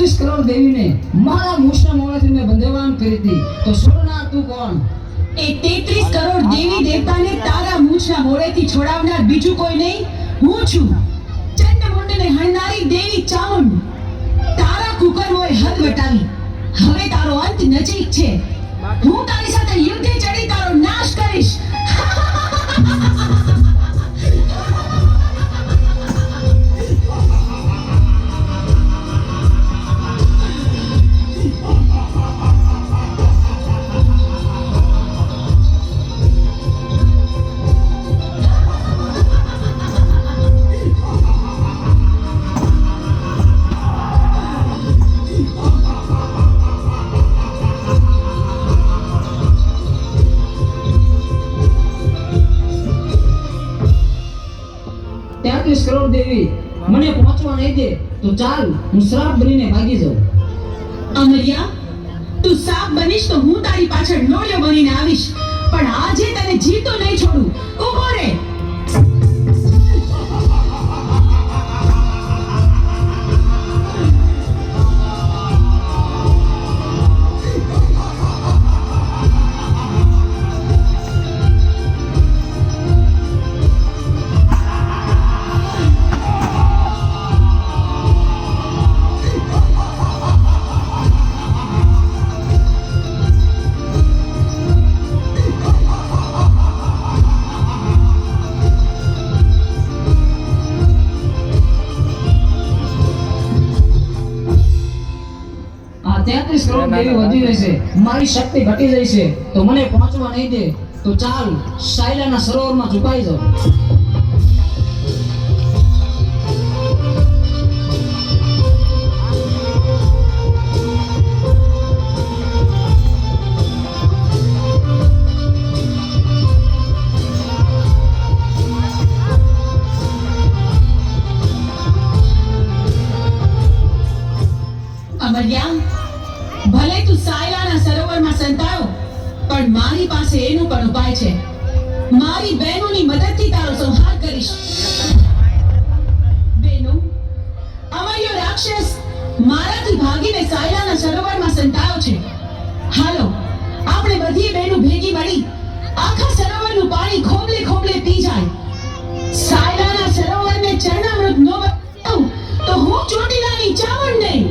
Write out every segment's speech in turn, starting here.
33 કરોડ દેવીને મારા મૂછના મોઢેથી મેં બંધવાન કરી હતી, તો છોડનાર તું કોણ? એ 33 કરોડ દેવી દેવતાને તારા મૂછના મોઢેથી છોડાવનાર બીજું કોઈ નહીં, હું છું. ચંડમુંડને હણનારી દેવી ચામુંડ. તારા કુકર્મોએ હદ વટાવી. હવે તારો અંત નજીક છે. હું તારી સાથે યુદ્ધે ચડી તારો નાશ કરીશ. કરોડ દેવી મને પહોંચવા નહીં દે તો ચાલ હું શ્રાપ બનીને ભાગી જાઉં. અમરિયા, તું સાપ બનીશ તો હું તારી પાછળ નોળિયો બનીને આવીશ, પણ આજે તને જીતો નહીં છોડું. ઊભો રહે. કરોડ દેવી વધી રહેશે, મારી શક્તિ ઘટી જાય છે, તો મને પહોંચવા નહીં દે તો ચાલ સાયલાના સરોવરમાં ઝુકાઈ જાઉં. અમરિયા, ભલે તું સાયલાના સરોવરમાં સંતાયો, પણ મારી પાસે એનો પણ ઉપાય છે. મારી બહેનોની મદદથી તારો સંહાર કરીશ. બહેનો, અમર્યો રાક્ષસ મારાથી ભાગીને સાયલાના સરોવરમાં સંતાયો છે. હાલો, આપણે બધી બહેનો ભેગી મળી આખા સરોવરનું પાણી ખોબલે ખોબલે પી જાય. સાયલાના સરોવરને ચરણામૃત ન બનાવું તો હું ચોટીલાની ચામુંડ નહીં.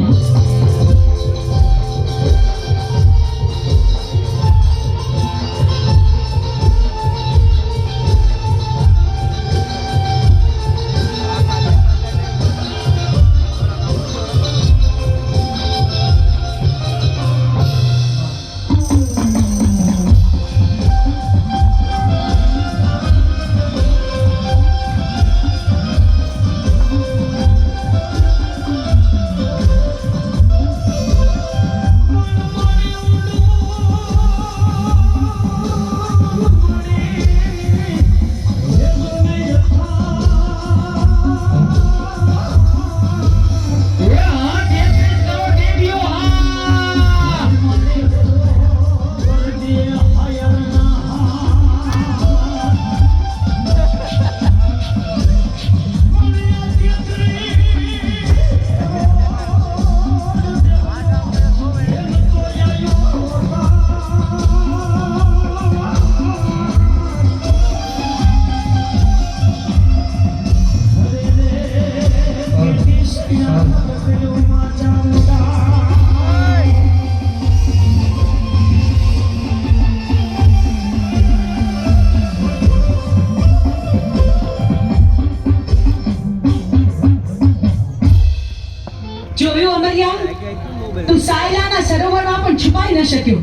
તું સાયલાના સરોવરમાં પણ છુપાઈ ન શક્યો.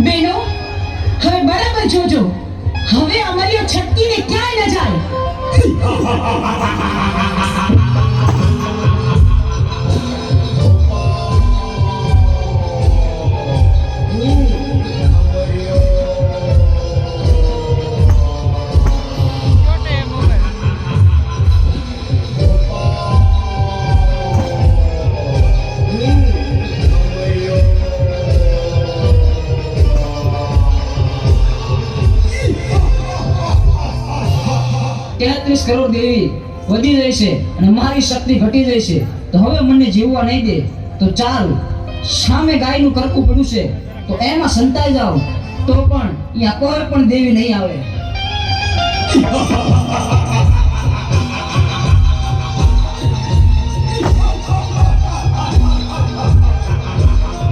બેનો, હવે બરાબર જોજો, હવે અમરિયો છટકીને ક્યાંય ન જાય. કરોડ દેવી વધી રહી છે અને મારી શક્તિ ઘટી રહી છે, તો હવે મને જીવવા નહીં દે તો ચાલ, સામે ગાયનું કરકું પડ્યું છે તો એમાં સંતાઈ જાઓ, તો પણ અહીંયા કોઈ પણ દેવી નહીં આવે.